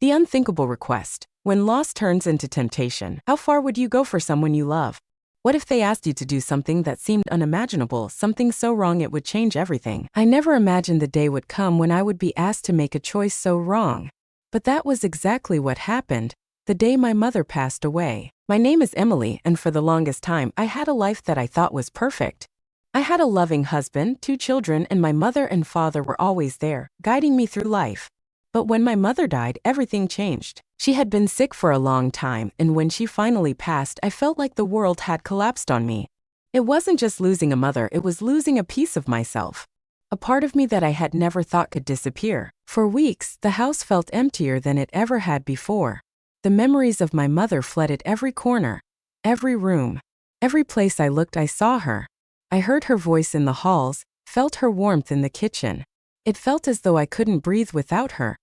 The unthinkable request. When loss turns into temptation, how far would you go for someone you love? What if they asked you to do something that seemed unimaginable, something so wrong it would change everything? I never imagined the day would come when I would be asked to make a choice so wrong. But that was exactly what happened, the day my mother passed away. My name is Emily, and for the longest time, I had a life that I thought was perfect. I had a loving husband, 2 children, and my mother and father were always there, guiding me through life. But when my mother died, everything changed. She had been sick for a long time, and when she finally passed, I felt like the world had collapsed on me. It wasn't just losing a mother, it was losing a piece of myself. A part of me that I had never thought could disappear. For weeks, the house felt emptier than it ever had before. The memories of my mother flooded every corner, every room. Every place I looked, I saw her. I heard her voice in the halls, felt her warmth in the kitchen. It felt as though I couldn't breathe without her.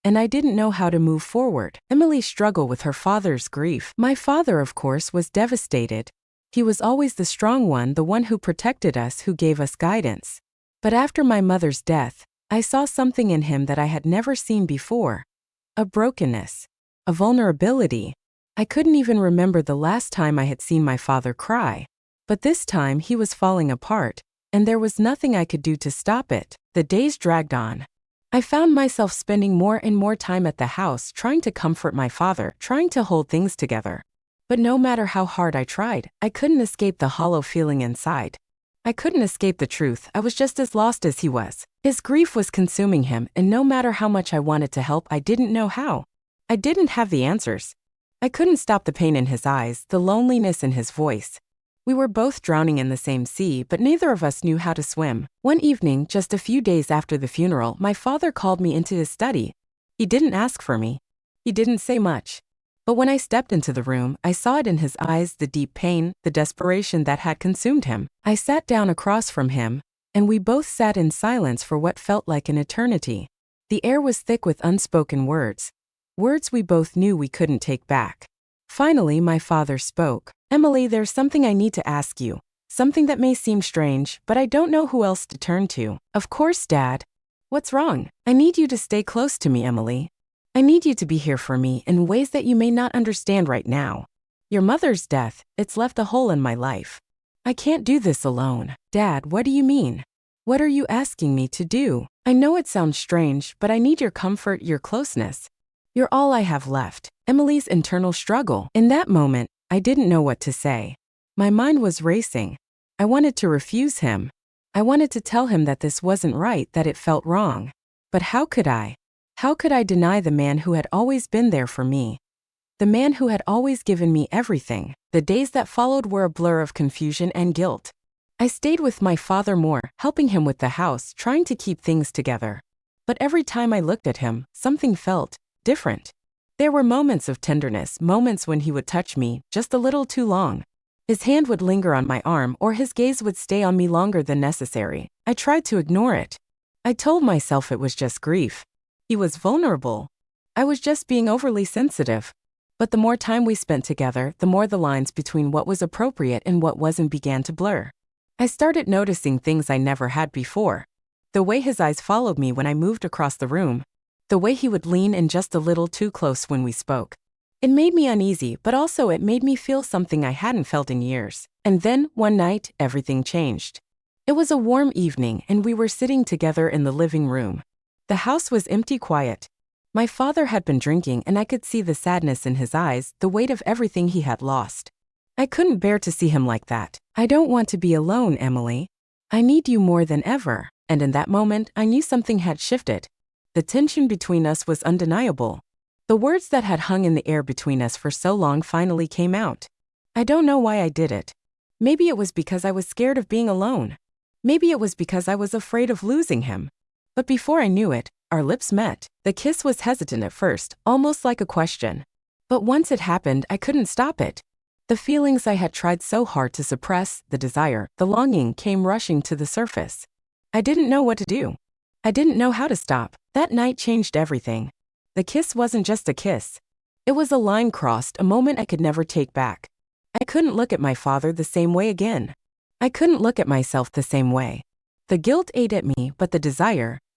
And I didn't know how to move forward. Emily struggled with her father's grief. My father, of course, was devastated. He was always the strong one, the one who protected us, who gave us guidance. But after my mother's death, I saw something in him that I had never seen before. A brokenness. A vulnerability. I couldn't even remember the last time I had seen my father cry. But this time he was falling apart, and there was nothing I could do to stop it. The days dragged on. I found myself spending more and more time at the house, trying to comfort my father, trying to hold things together. But no matter how hard I tried, I couldn't escape the hollow feeling inside. I couldn't escape the truth. I was just as lost as he was. His grief was consuming him, and no matter how much I wanted to help, I didn't know how. I didn't have the answers. I couldn't stop the pain in his eyes, the loneliness in his voice. We were both drowning in the same sea, but neither of us knew how to swim. One evening, just a few days after the funeral, my father called me into his study. He didn't ask for me. He didn't say much. But when I stepped into the room, I saw it in his eyes, the deep pain, the desperation that had consumed him. I sat down across from him, and we both sat in silence for what felt like an eternity. The air was thick with unspoken words. Words we both knew we couldn't take back. Finally, my father spoke. "Emily, there's something I need to ask you. Something that may seem strange, but I don't know who else to turn to." "Of course, Dad." "What's wrong?" "I need you to stay close to me, Emily. I need you to be here for me in ways that you may not understand right now. Your mother's death, it's left a hole in my life. I can't do this alone." "Dad, what do you mean? What are you asking me to do?" "I know it sounds strange, but I need your comfort, your closeness. You're all I have left." Emily's internal struggle. In that moment, I didn't know what to say. My mind was racing. I wanted to refuse him. I wanted to tell him that this wasn't right, that it felt wrong. But how could I? How could I deny the man who had always been there for me? The man who had always given me everything. The days that followed were a blur of confusion and guilt. I stayed with my father more, helping him with the house, trying to keep things together. But every time I looked at him, something felt different. There were moments of tenderness, moments when he would touch me, just a little too long. His hand would linger on my arm, or his gaze would stay on me longer than necessary. I tried to ignore it. I told myself it was just grief. He was vulnerable. I was just being overly sensitive. But the more time we spent together, the more the lines between what was appropriate and what wasn't began to blur. I started noticing things I never had before. The way his eyes followed me when I moved across the room. The way he would lean in just a little too close when we spoke. It made me uneasy, but also it made me feel something I hadn't felt in years. And then, one night, everything changed. It was a warm evening, and we were sitting together in the living room. The house was empty, quiet. My father had been drinking, and I could see the sadness in his eyes, the weight of everything he had lost. I couldn't bear to see him like that. "I don't want to be alone, Emily. I need you more than ever." And in that moment, I knew something had shifted. The tension between us was undeniable. The words that had hung in the air between us for so long finally came out. I don't know why I did it. Maybe it was because I was scared of being alone. Maybe it was because I was afraid of losing him. But before I knew it, our lips met. The kiss was hesitant at first, almost like a question. But once it happened, I couldn't stop it. The feelings I had tried so hard to suppress, the desire, the longing, came rushing to the surface. I didn't know what to do. I didn't know how to stop. That night changed everything. The kiss wasn't just a kiss. It was a line crossed, a moment I could never take back. I couldn't look at my father the same way again. I couldn't look at myself the same way. The guilt ate at me, but the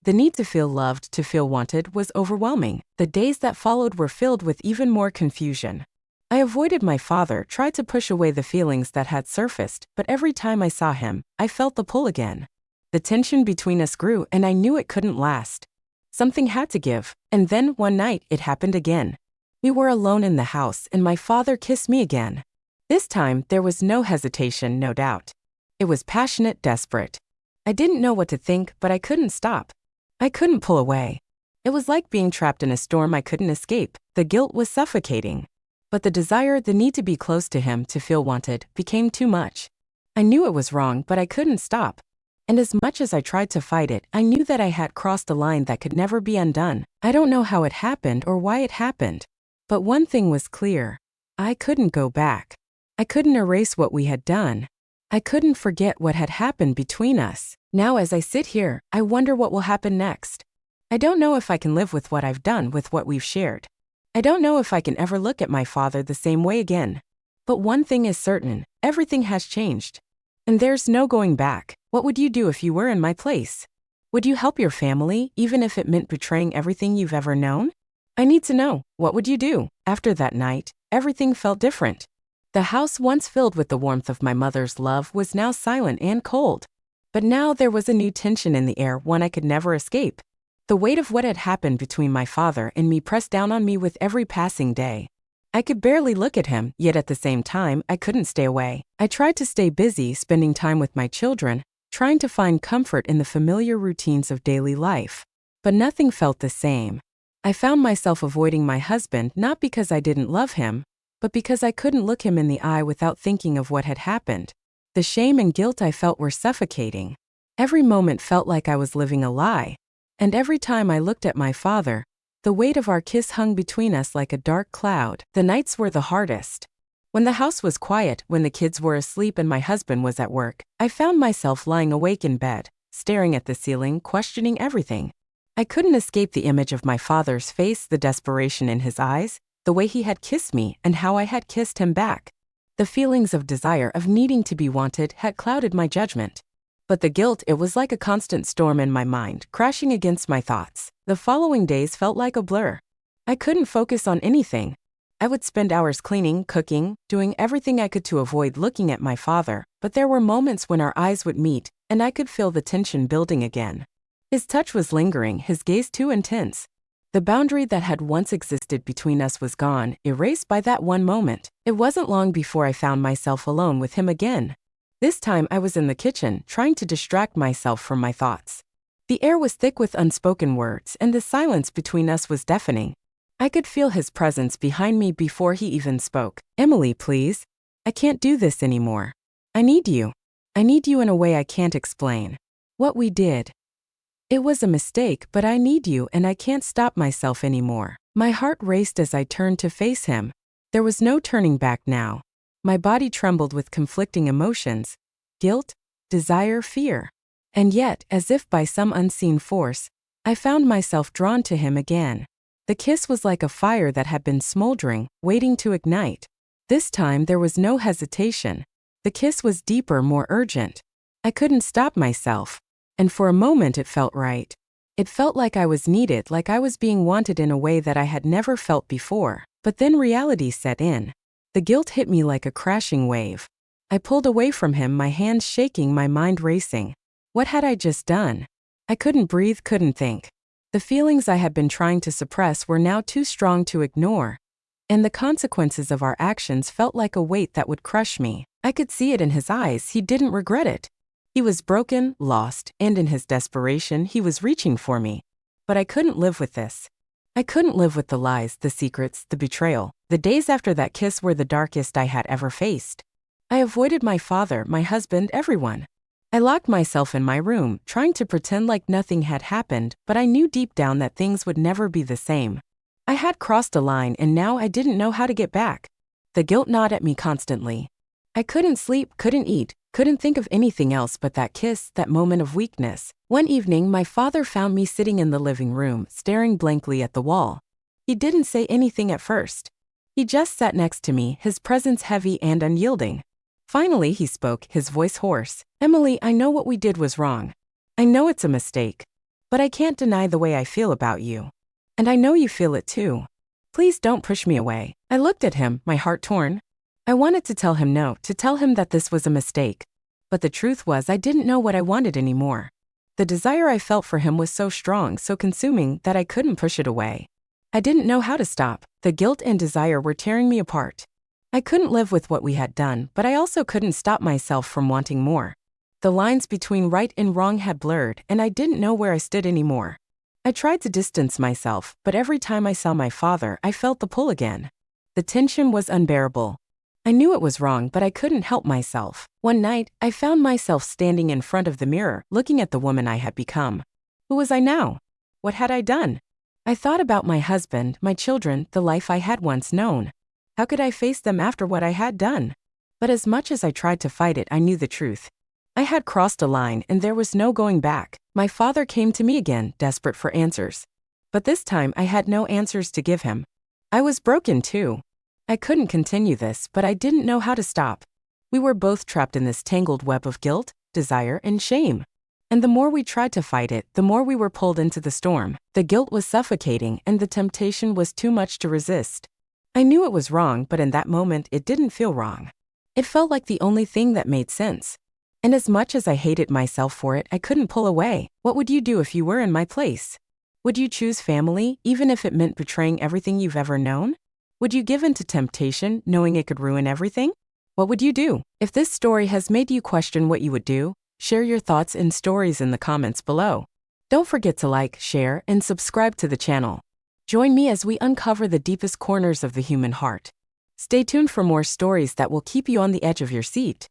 The need to feel loved, to feel wanted, was overwhelming. The days that followed were filled with even more confusion. I avoided my father, tried to push away the feelings that had surfaced, but every time I saw him, I felt the pull again. The tension between us grew, and I knew it couldn't last. Something had to give, and then one night it happened again. We were alone in the house, and my father kissed me again. This time, there was no hesitation, no doubt. It was passionate, desperate. I didn't know what to think, but I couldn't stop. I couldn't pull away. It was like being trapped in a storm I couldn't escape. The guilt was suffocating. But the desire, the need to be close to him, to feel wanted, became too much. I knew it was wrong, but I couldn't stop. And as much as I tried to fight it, I knew that I had crossed a line that could never be undone. I don't know how it happened or why it happened. But one thing was clear. I couldn't go back. I couldn't erase what we had done. I couldn't forget what had happened between us. Now as I sit here, I wonder what will happen next. I don't know if I can live with what I've done, with what we've shared. I don't know if I can ever look at my father the same way again. But one thing is certain, everything has changed. And there's no going back. What would you do if you were in my place? Would you help your family, even if it meant betraying everything you've ever known? I need to know, what would you do? After that night, everything felt different. The house once filled with the warmth of my mother's love was now silent and cold. But now there was a new tension in the air, one I could never escape. The weight of what had happened between my father and me pressed down on me with every passing day. I could barely look at him, yet at the same time, I couldn't stay away. I tried to stay busy, spending time with my children, trying to find comfort in the familiar routines of daily life. But nothing felt the same. I found myself avoiding my husband not because I didn't love him, but because I couldn't look him in the eye without thinking of what had happened. The shame and guilt I felt were suffocating. Every moment felt like I was living a lie. And every time I looked at my father, the weight of our kiss hung between us like a dark cloud. The nights were the hardest. When the house was quiet, when the kids were asleep and my husband was at work, I found myself lying awake in bed, staring at the ceiling, questioning everything. I couldn't escape the image of my father's face, the desperation in his eyes, the way he had kissed me and how I had kissed him back. The feelings of desire, of needing to be wanted, had clouded my judgment. But the guilt, it was like a constant storm in my mind, crashing against my thoughts. The following days felt like a blur. I couldn't focus on anything. I would spend hours cleaning, cooking, doing everything I could to avoid looking at my father, but there were moments when our eyes would meet, and I could feel the tension building again. His touch was lingering, his gaze too intense. The boundary that had once existed between us was gone, erased by that one moment. It wasn't long before I found myself alone with him again. This time I was in the kitchen, trying to distract myself from my thoughts. The air was thick with unspoken words, and the silence between us was deafening. I could feel his presence behind me before he even spoke. "Emily, please. I can't do this anymore. I need you. I need you in a way I can't explain. What we did. It was a mistake, but I need you and I can't stop myself anymore." My heart raced as I turned to face him. There was no turning back now. My body trembled with conflicting emotions: guilt, desire, fear. And yet, as if by some unseen force, I found myself drawn to him again. The kiss was like a fire that had been smoldering, waiting to ignite. This time there was no hesitation. The kiss was deeper, more urgent. I couldn't stop myself. And for a moment it felt right. It felt like I was needed, like I was being wanted in a way that I had never felt before. But then reality set in. The guilt hit me like a crashing wave. I pulled away from him, my hands shaking, my mind racing. What had I just done? I couldn't breathe, couldn't think. The feelings I had been trying to suppress were now too strong to ignore. And the consequences of our actions felt like a weight that would crush me. I could see it in his eyes, he didn't regret it. He was broken, lost, and in his desperation, he was reaching for me. But I couldn't live with this. I couldn't live with the lies, the secrets, the betrayal. The days after that kiss were the darkest I had ever faced. I avoided my father, my husband, everyone. I locked myself in my room, trying to pretend like nothing had happened, but I knew deep down that things would never be the same. I had crossed a line and now I didn't know how to get back. The guilt gnawed at me constantly. I couldn't sleep, couldn't eat, couldn't think of anything else but that kiss, that moment of weakness. One evening, my father found me sitting in the living room, staring blankly at the wall. He didn't say anything at first. He just sat next to me, his presence heavy and unyielding. Finally, he spoke, his voice hoarse. "Emily, I know what we did was wrong. I know it's a mistake. But I can't deny the way I feel about you. And I know you feel it too. Please don't push me away. I looked at him, my heart torn. I wanted to tell him no, to tell him that this was a mistake. But the truth was I didn't know what I wanted anymore. The desire I felt for him was so strong, so consuming, that I couldn't push it away. I didn't know how to stop. The guilt and desire were tearing me apart. I couldn't live with what we had done, but I also couldn't stop myself from wanting more. The lines between right and wrong had blurred, and I didn't know where I stood anymore. I tried to distance myself, but every time I saw my father, I felt the pull again. The tension was unbearable. I knew it was wrong, but I couldn't help myself. One night, I found myself standing in front of the mirror, looking at the woman I had become. Who was I now? What had I done? I thought about my husband, my children, the life I had once known. How could I face them after what I had done? But as much as I tried to fight it, I knew the truth. I had crossed a line, and there was no going back. My father came to me again, desperate for answers. But this time, I had no answers to give him. I was broken too. I couldn't continue this, but I didn't know how to stop. We were both trapped in this tangled web of guilt, desire, and shame. And the more we tried to fight it, the more we were pulled into the storm. The guilt was suffocating, and the temptation was too much to resist. I knew it was wrong, but in that moment, it didn't feel wrong. It felt like the only thing that made sense. And as much as I hated myself for it, I couldn't pull away. What would you do if you were in my place? Would you choose family, even if it meant betraying everything you've ever known? Would you give in to temptation, knowing it could ruin everything? What would you do? If this story has made you question what you would do, share your thoughts and stories in the comments below. Don't forget to like, share, and subscribe to the channel. Join me as we uncover the deepest corners of the human heart. Stay tuned for more stories that will keep you on the edge of your seat.